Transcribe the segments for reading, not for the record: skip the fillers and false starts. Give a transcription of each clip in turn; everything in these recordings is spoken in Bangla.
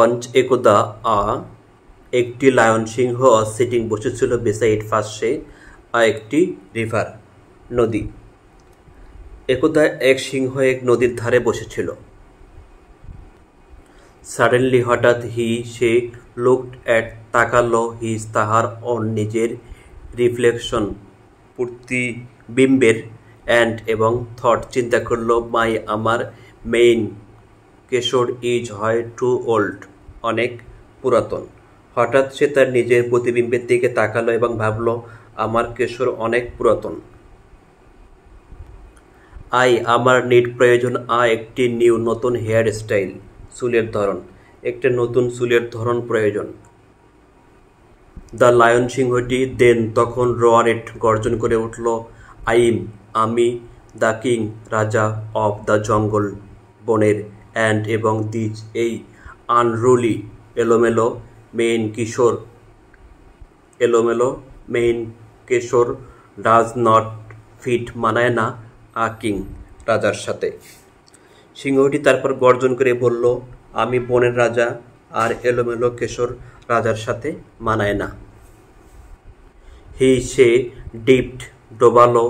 অঞ্চ একদা একটি লায়ন সিংহ সিটিং বসেছিল বেসাইড পাশে একটি রিভার নদী। একদা এক সিংহ এক নদীর ধারে বসেছিল। সাডেনলি হঠাৎ সে লুকড অ্যাট তাকালো তাহার অন নিজের রিফ্লেকশন প্রতিবিম্বের অ্যান্ড এবং থট চিন্তা করলো আমার মেইন কেশর ইজ হয় টু ওল্ড অনেক পুরাতন। হঠাৎ সে তার নিজের প্রতিবিম্বের দিকে তাকালো এবং ভাবলো আমার কেশর অনেক পুরাতন। আমার নিড প্রয়োজন একটি নতুন হেয়ার স্টাইল চুলের ধরন, একটা নতুন চুলের ধরন প্রয়োজন। দ্য লায়ন সিংহটি তখন রোয়ারেড গর্জন করে উঠল, আমি দ্য কিং রাজা অফ দ্য জঙ্গল বনের অ্যান্ড এবং দিজ এই আনরুলি এলোমেলো মেইন কেশর ডাজ নট ফিট মানায় না কিং রাজার সাথে। সিংহটি তারপর গর্জন করে বলল, আমি বনের রাজা আর এলোমেলো কেশর রাজার সাথে মানায় না। সে ডিপড ডোবালো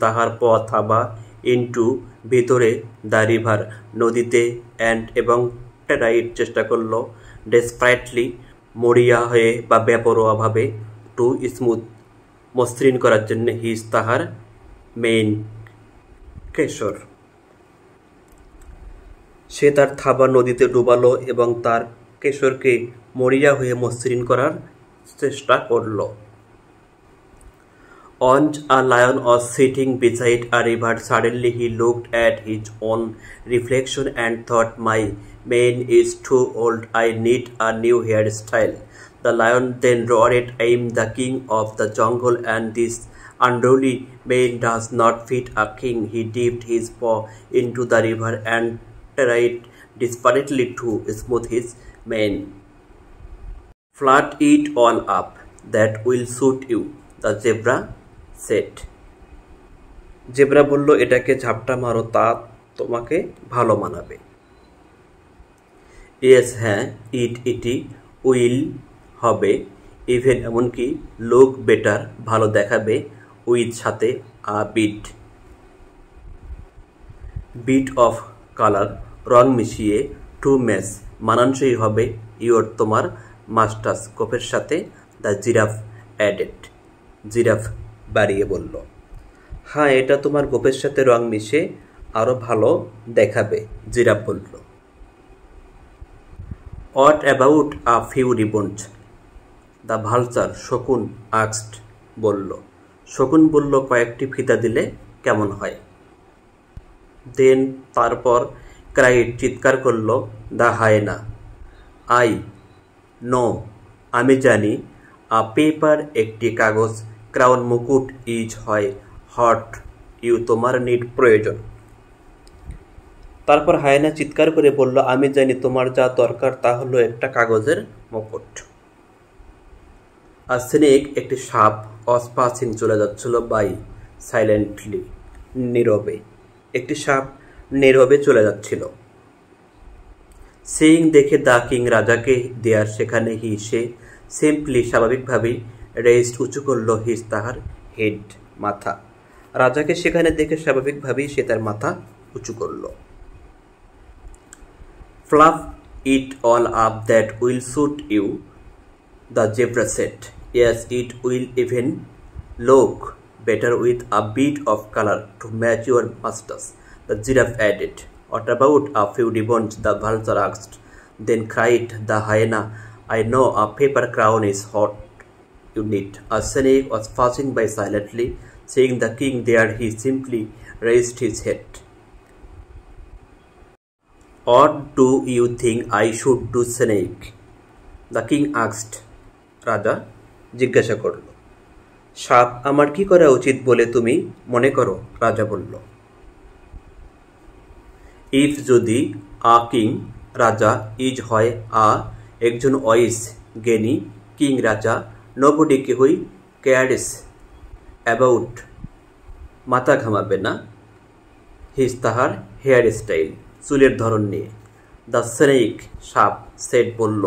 তাহার পথ ইন্টু ভিতরে দ্য রিভার নদীতে অ্যান্ড এবং ট্রাইড চেষ্টা করল ডেসপারেটলি মরিয়া হয়ে বা বেপরোয়াভাবে টু স্মুথ মসৃণ করার জন্য তাহার মেইন কেশর। সে তার থাবা নদীতে ডুবালো এবং তার কেশরকে মরিয়া হয়ে মসৃণ করার চেষ্টা করল। Once a lion was sitting beside a river. Suddenly he looked at his own reflection and thought, my mane is too old, I need a new hairstyle. The lion then roared, I am the king of the jungle and this unruly mane does not fit a king. He dipped his paw into the river and tried desperately to smooth his mane. Flat it all up, that will suit you, the zebra said. Zebra বলল, এটাকে ঝাপটা মারো, তা তোমাকে ভালো মানাবে। ইয়েস, হ্যাঁ, ইটি উইল হবে, ইভেন এমনকি লুক বেটার ভালো দেখাবে, উইথ সাথে বিট অফ কালার রং মিশিয়ে, টু ম্যাচ মানানসই হবে, তোমার মাস্টার্স কোপের সাথে, দ্য জিরাফ অ্যাডেড জিরাফ বাড়িয়ে বলল। হ্যাঁ, এটা তোমার গোপের সাথে রং মিশে আরো ভালো দেখাবে, জিরাফ বলল। What about a few ribbons, the vulture শকুন আস্কড বলল। শকুন বলল, কয়েকটি ফিতা দিলে কেমন হয়? তারপর ক্রাইড চিৎকার করল, দ্য হায়েনা, নো আমি জানি, পেপার একটি কাগজ, ক্রাউন মুকুট ইজ হয়, হট তোমার নিড প্রয়োজন। তারপর হায়েনা চিৎকার করে বলল, আমি জানি তোমার যা দরকার তা হলো একটা কাগজের মুকুট। আর স্নেক একটি সাপ অসপাসিং চলে যাচ্ছিল সাইলেন্টলি নীরবে, একটি সাপ নীরবে চলে যাচ্ছিল। সেইং দেখে দ্য কিং রাজাকে দেয়ার সেখানে সে সিম্পলি স্বাভাবিকভাবেই রেইজড উঁচু করল তাহার হেড মাথা। রাজাকে সেখানে দেখে স্বাভাবিকভাবেই সে তার মাথা উঁচু করল। Fluff it all up, that will suit you, the zebra said. Yes, it will even look better with a bit of color to match your masters, the giraffe added. What about a few ribbons, the vulture asked. Then cried the hyena, I know a paper crown is what you need. A snake was passing by silently. Seeing the king there, he simply raised his head. What do you think I should do, snake? The king asked. রাজা জিজ্ঞাসা করল। সাপ আমার কি করা উচিত বলে তুমি মনে করো? রাজা বলল। ইফ যদি কিং রাজা, ইজ হয় একজন ওয়াইজ জ্ঞানী, কিং রাজা, নোবডি কেহই কেয়ারস অ্যাবাউট মাথা ঘামাবে না, তাহার হেয়ার স্টাইল চুলের ধরন নিয়ে, দ্য স্নেক সাপ সেড বলল,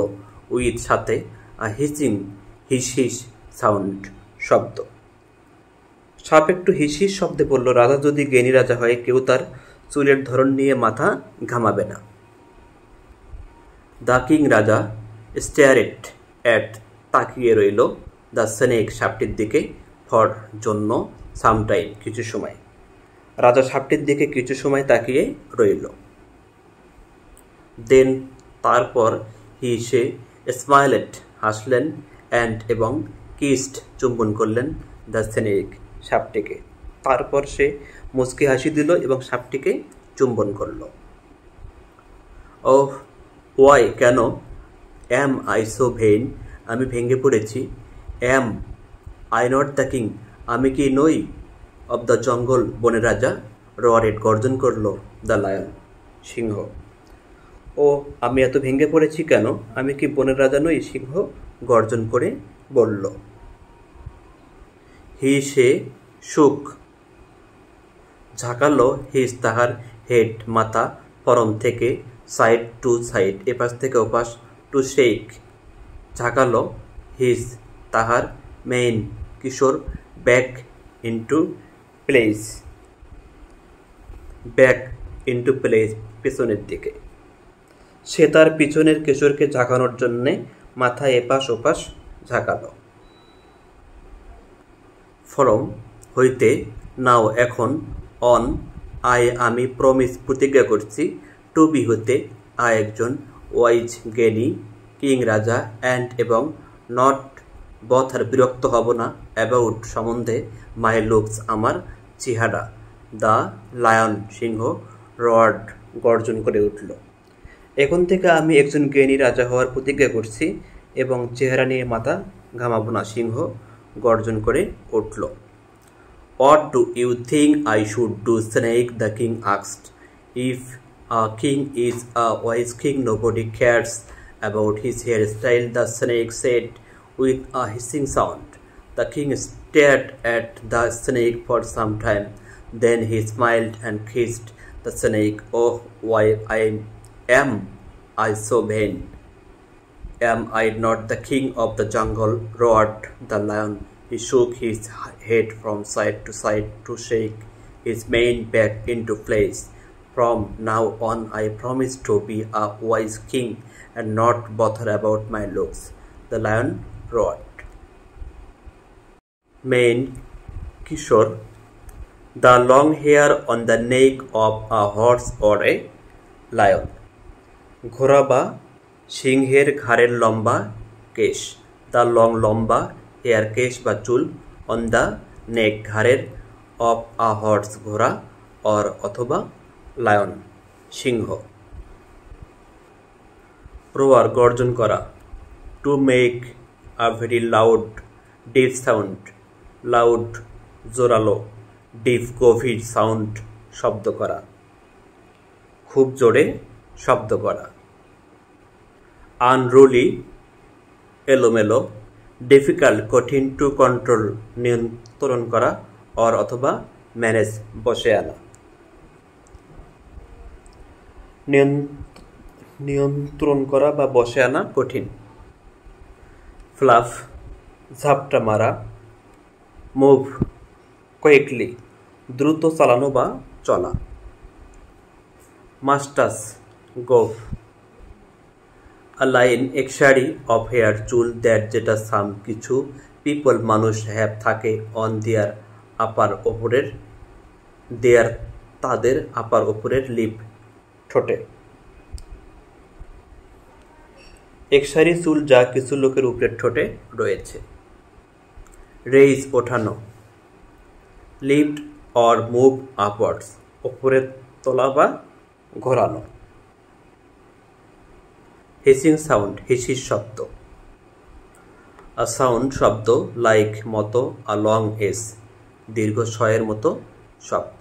উইথ সাথে, আ হিসিং হিস হিস সাউন্ড শব্দ। সাপ একটু হিস হিস শব্দে বলল, রাজা যদি জ্ঞানী রাজা হয় কেউ তার চুলের ধরন নিয়ে মাথা ঘামাবে না। দ্য কিং রাজা স্টেয়ারেড অ্যাট তাকিয়ে রইল, দ্য স্নেক সাপটির দিকে, ফর জন্য, সামটাইম কিছু সময়। রাজা সাপটির দিকে কিছু সময় তাকিয়ে রইল। দেন তারপর হি সে স্মাইলেড হাসলেন, অ্যান্ড এবং কিসড চুম্বন করলেন, দ্য স্নেক সাপটিকে। তারপর সে মুচকি হাসি দিল এবং সাপটিকে চুম্বন করল। ওহ ওয়াই কেন, অ্যাম আই সো ভেইন আমি ভেঙে পড়েছি, am I not the king আমি কি নই, অব দ্য জঙ্গল বনের রাজা, রোয়ারেড গর্জন করল, দ্য লায়ন সিংহ। ও আমি এত ভেঙে পড়েছি কেন, আমি কি বনের রাজা নই, সিংহ গর্জন করে বলল। হি সে সুখ ঝাঁকালো, হিস তাহার হেড মাথা, ফরম থেকে, সাইড টু সাইড এপাশ থেকে ওপাশ, টু শেক ঝাঁকালো, হিস তাহার মেইন কিশোর, back into place back into place পেছনের দিকে। সে তার পিছনের কিশোরকে ঝাঁকানোর জন্যে মাথা এপাশ ওপাশ ঝাঁকালো। ফরম হইতে, নাও এখন, অন আই আমি প্রমিস প্রতিজ্ঞা করছি, টু বি হতে, আই একজন, ওয়াইজ জ্ঞানী, কিং রাজা, অ্যান্ড এবং, নট বথার বিরক্ত হব না, অ্যাবাউট সম্বন্ধে, মাই লুকস আমার চেহারা, দ্য লায়ন সিংহ রড গর্জন করে উঠল। এখন থেকে আমি একজন জ্ঞানী রাজা হওয়ার প্রতিজ্ঞা করছি এবং চেহারা নিয়ে মাথা ঘামাবো না, সিংহ গর্জন করে উঠল। What do you think I should do, Snake? The king asked. If a king is a wise king, nobody cares about his hairstyle, the snake said with a hissing sound. The king stared at the snake for some time. Then he smiled and kissed the snake. Oh, why am I so vain? Am I not the king of the jungle? Roared the lion. He shook his head from side to side to shake his mane back into place. From now on I promise to be a wise king and not bother about my looks, the lion roared. Mane Kishore, the long hair on the neck of a horse or a lion. ঘোড়া বা সিংহের ঘাড়ের লম্বা কেশ, দ্য লং লম্বা, হেয়ার কেশ বা চুল, অন দ্য নেক ঘাড়ের, অফ আ হর্স ঘোড়া, অর অথবা, লায়ন সিংহ। রোয়ার গর্জন করা, to make a very loud deep sound, loud জোরালো, ডিপ গভীর সাউন্ড শব্দ করা, খুব জোরে শব্দ করা। আনরুলি এলোমেলো, ডিফিকাল্ট কঠিন, টু কন্ট্রোল নিয়ন্ত্রণ করা, অর অথবা, ম্যানেজ বসে আনা। নিয়ন্ত্রণ করা বা বসে আনা কঠিন। ফ্লাফ ঝাপটা মারা, মুভ কুইকলি দ্রুত চালানো বা চলা। মাস্টাস গোফ, a line এক সারি of hair চুল, that যেটা সাম কিছু পিপল মানুষ হ্যাভ থাকে, অন দেয়ার আপার ওপরের, দেয়ার তাদের, আপার ওপরের, লিপ ঠোঁটে। এক সারি চুল যা কিছু লোকের উপরের ঠোঁটে রয়েছে। রেইজ ওঠানো, লিফট অর মুভ আপওয়ার্ডস ওপরে তোলা বা ঘোরানো। হিসিং সাউন্ড হিসির শব্দ। আ সাউন্ড শব্দ, লাইক মতো, আ লং এস দীর্ঘ শয়ের মতো শব্দ।